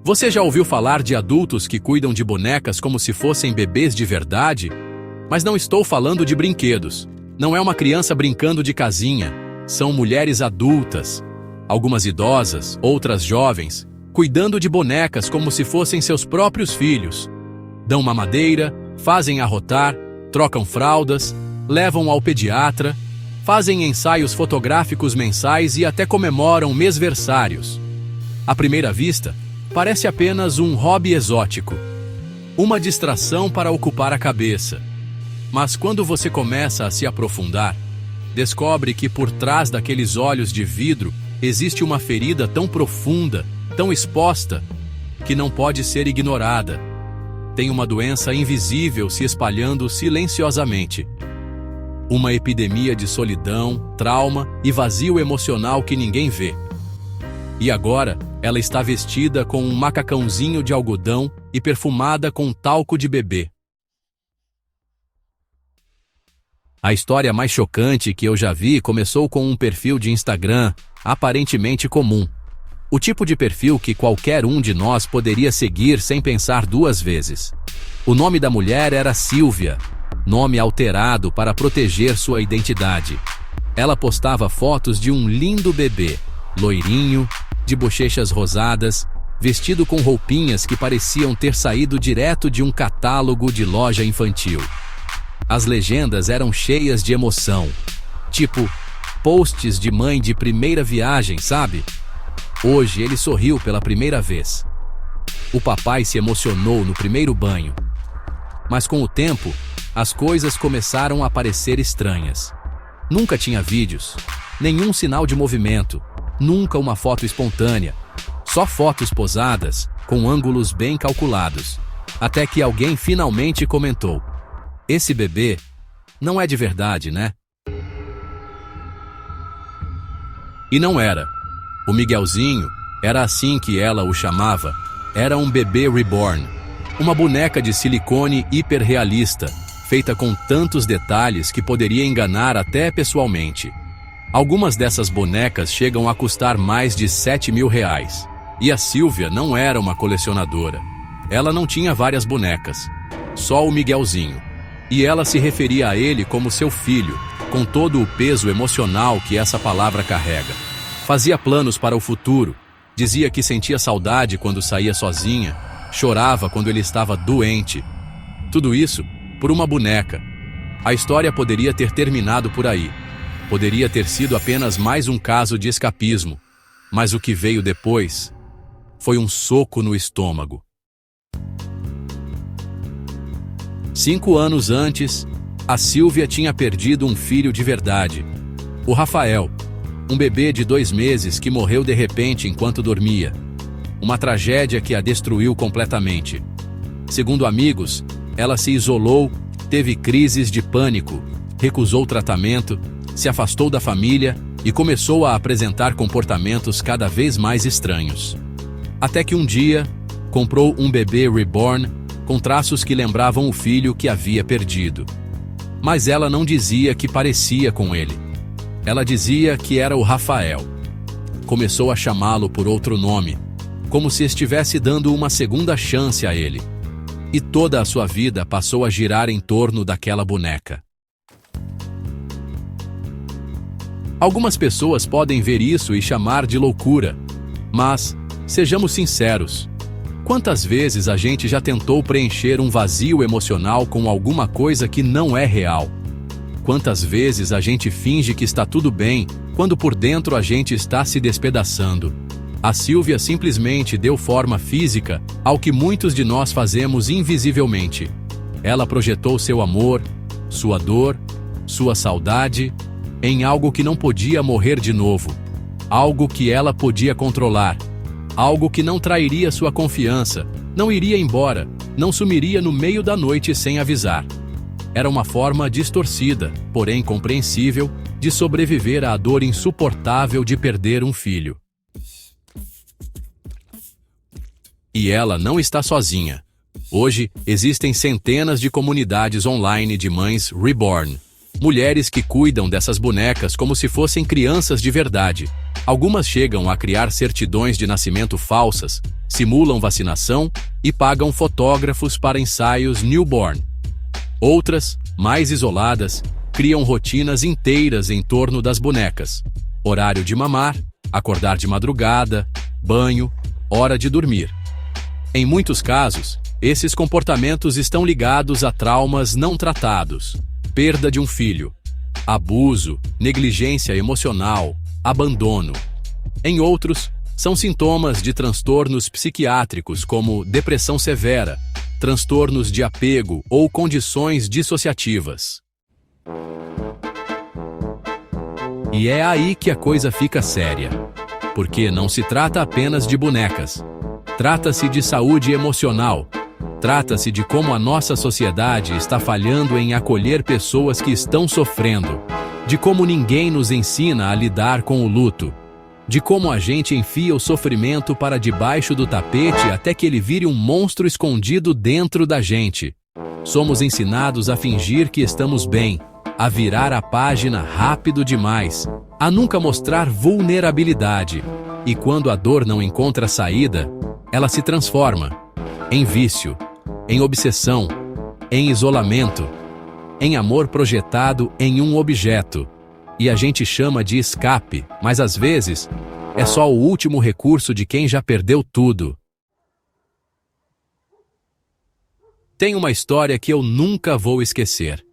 Você já ouviu falar de adultos que cuidam de bonecas como se fossem bebês de verdade? Mas não estou falando de brinquedos. Não é uma criança brincando de casinha. São mulheres adultas, algumas idosas, outras jovens, cuidando de bonecas como se fossem seus próprios filhos. Dão mamadeira, fazem arrotar, trocam fraldas, levam ao pediatra, fazem ensaios fotográficos mensais e até comemoram mêsversários. À primeira vista, parece apenas um hobby exótico, uma distração para ocupar a cabeça. Mas quando você começa a se aprofundar, descobre que por trás daqueles olhos de vidro existe uma ferida tão profunda, tão exposta, que não pode ser ignorada. Tem uma doença invisível se espalhando silenciosamente. Uma epidemia de solidão, trauma e vazio emocional que ninguém vê. E agora, ela está vestida com um macacãozinho de algodão e perfumada com talco de bebê. A história mais chocante que eu já vi começou com um perfil de Instagram aparentemente comum. O tipo de perfil que qualquer um de nós poderia seguir sem pensar duas vezes. O nome da mulher era Silvia, nome alterado para proteger sua identidade. Ela postava fotos de um lindo bebê, loirinho, de bochechas rosadas, vestido com roupinhas que pareciam ter saído direto de um catálogo de loja infantil. As legendas eram cheias de emoção, tipo posts de mãe de primeira viagem, sabe? Hoje ele sorriu pela primeira vez. O papai se emocionou no primeiro banho. Mas com o tempo, as coisas começaram a parecer estranhas. Nunca tinha vídeos, nenhum sinal de movimento, nunca uma foto espontânea, só fotos posadas, com ângulos bem calculados. Até que alguém finalmente comentou: "Esse bebê não é de verdade, né?" E não era. O Miguelzinho, era assim que ela o chamava, era um bebê reborn, uma boneca de silicone hiperrealista, feita com tantos detalhes que poderia enganar até pessoalmente. Algumas dessas bonecas chegam a custar mais de R$7.000. E a Silvia não era uma colecionadora. Ela não tinha várias bonecas, só o Miguelzinho. E ela se referia a ele como seu filho, com todo o peso emocional que essa palavra carrega. Fazia planos para o futuro, dizia que sentia saudade quando saía sozinha, chorava quando ele estava doente. Tudo isso por uma boneca. A história poderia ter terminado por aí. Poderia ter sido apenas mais um caso de escapismo. Mas o que veio depois foi um soco no estômago. 5 anos antes, a Silvia tinha perdido um filho de verdade, o Rafael, um bebê de 2 meses que morreu de repente enquanto dormia. Uma tragédia que a destruiu completamente. Segundo amigos, ela se isolou, teve crises de pânico, recusou tratamento, se afastou da família e começou a apresentar comportamentos cada vez mais estranhos. Até que um dia, comprou um bebê reborn com traços que lembravam o filho que havia perdido. Mas ela não dizia que parecia com ele. Ela dizia que era o Rafael. Começou a chamá-lo por outro nome, como se estivesse dando uma segunda chance a ele. E toda a sua vida passou a girar em torno daquela boneca. Algumas pessoas podem ver isso e chamar de loucura, mas, sejamos sinceros, quantas vezes a gente já tentou preencher um vazio emocional com alguma coisa que não é real? Quantas vezes a gente finge que está tudo bem, quando por dentro a gente está se despedaçando? A Silvia simplesmente deu forma física ao que muitos de nós fazemos invisivelmente. Ela projetou seu amor, sua dor, sua saudade, em algo que não podia morrer de novo, algo que ela podia controlar, algo que não trairia sua confiança, não iria embora, não sumiria no meio da noite sem avisar. Era uma forma distorcida, porém compreensível, de sobreviver à dor insuportável de perder um filho. E ela não está sozinha. Hoje, existem centenas de comunidades online de mães reborn. Mulheres que cuidam dessas bonecas como se fossem crianças de verdade. Algumas chegam a criar certidões de nascimento falsas, simulam vacinação e pagam fotógrafos para ensaios newborn. Outras, mais isoladas, criam rotinas inteiras em torno das bonecas. Horário de mamar, acordar de madrugada, banho, hora de dormir. Em muitos casos, esses comportamentos estão ligados a traumas não tratados, perda de um filho, abuso, negligência emocional, abandono. Em outros, são sintomas de transtornos psiquiátricos como depressão severa, transtornos de apego ou condições dissociativas. E é aí que a coisa fica séria, porque não se trata apenas de bonecas. Trata-se de saúde emocional. Trata-se de como a nossa sociedade está falhando em acolher pessoas que estão sofrendo, de como ninguém nos ensina a lidar com o luto, de como a gente enfia o sofrimento para debaixo do tapete até que ele vire um monstro escondido dentro da gente. Somos ensinados a fingir que estamos bem, a virar a página rápido demais, a nunca mostrar vulnerabilidade. E quando a dor não encontra saída, ela se transforma em vício, em obsessão, em isolamento, em amor projetado em um objeto. E a gente chama de escape, mas às vezes é só o último recurso de quem já perdeu tudo. Tem uma história que eu nunca vou esquecer.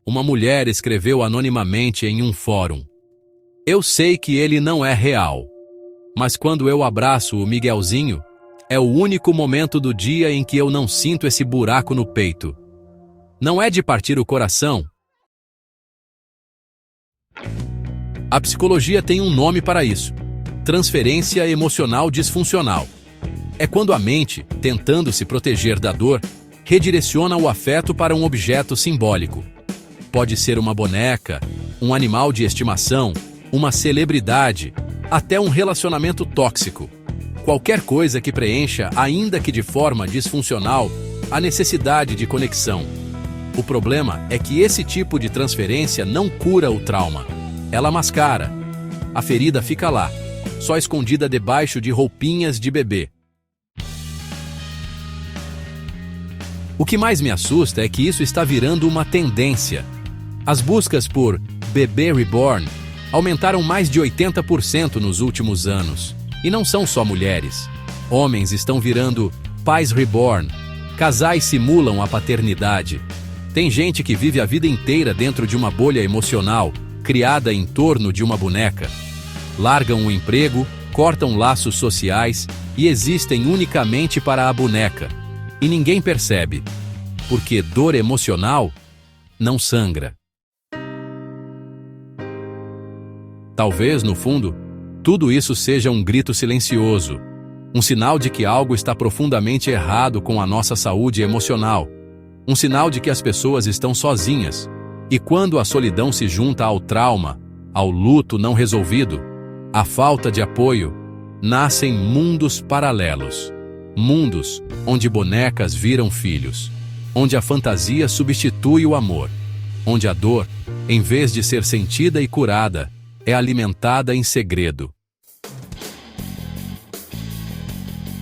Uma mulher escreveu anonimamente em um fórum: "Eu sei que ele não é real, mas quando eu abraço o Miguelzinho, é o único momento do dia em que eu não sinto esse buraco no peito. Não é de partir o coração." A psicologia tem um nome para isso: transferência emocional disfuncional. É quando a mente, tentando se proteger da dor, redireciona o afeto para um objeto simbólico. Pode ser uma boneca, um animal de estimação, uma celebridade, até um relacionamento tóxico. Qualquer coisa que preencha, ainda que de forma disfuncional, a necessidade de conexão. O problema é que esse tipo de transferência não cura o trauma. Ela mascara. A ferida fica lá, só escondida debaixo de roupinhas de bebê. O que mais me assusta é que isso está virando uma tendência. As buscas por bebê reborn aumentaram mais de 80% nos últimos anos. E não são só mulheres. Homens estão virando pais reborn. Casais simulam a paternidade. Tem gente que vive a vida inteira dentro de uma bolha emocional, criada em torno de uma boneca. Largam o emprego, cortam laços sociais e existem unicamente para a boneca. E ninguém percebe, porque dor emocional não sangra. Talvez, no fundo, tudo isso seja um grito silencioso, um sinal de que algo está profundamente errado com a nossa saúde emocional, um sinal de que as pessoas estão sozinhas. E quando a solidão se junta ao trauma, ao luto não resolvido, à falta de apoio, nascem mundos paralelos. Mundos onde bonecas viram filhos, onde a fantasia substitui o amor, onde a dor, em vez de ser sentida e curada, é alimentada em segredo.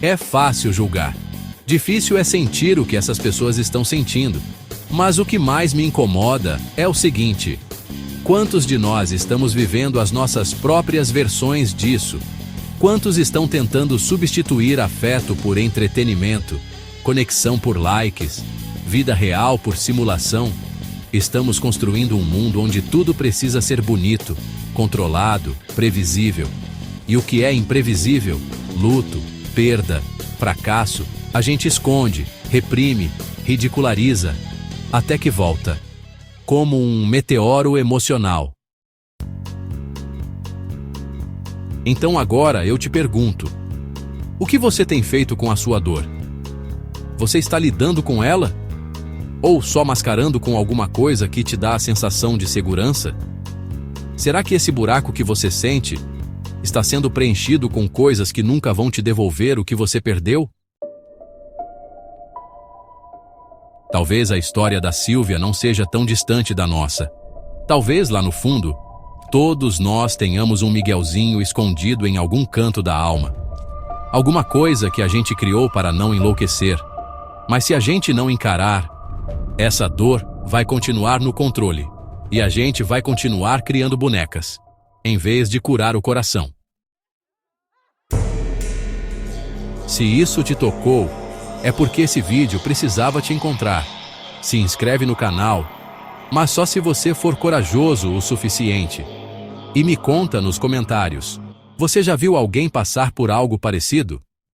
É fácil julgar. Difícil é sentir o que essas pessoas estão sentindo. Mas o que mais me incomoda é o seguinte: quantos de nós estamos vivendo as nossas próprias versões disso? Quantos estão tentando substituir afeto por entretenimento, conexão por likes, vida real por simulação? Estamos construindo um mundo onde tudo precisa ser bonito, controlado, previsível. E o que é imprevisível, luto, perda, fracasso, a gente esconde, reprime, ridiculariza, até que volta, como um meteoro emocional. Então agora eu te pergunto: o que você tem feito com a sua dor? Você está lidando com ela? Ou só mascarando com alguma coisa que te dá a sensação de segurança? Será que esse buraco que você sente está sendo preenchido com coisas que nunca vão te devolver o que você perdeu? Talvez a história da Silvia não seja tão distante da nossa. Talvez lá no fundo, todos nós tenhamos um Miguelzinho escondido em algum canto da alma. Alguma coisa que a gente criou para não enlouquecer. Mas se a gente não encarar, essa dor vai continuar no controle. E a gente vai continuar criando bonecas, em vez de curar o coração. Se isso te tocou, é porque esse vídeo precisava te encontrar. Se inscreve no canal, mas só se você for corajoso o suficiente. E me conta nos comentários. Você já viu alguém passar por algo parecido?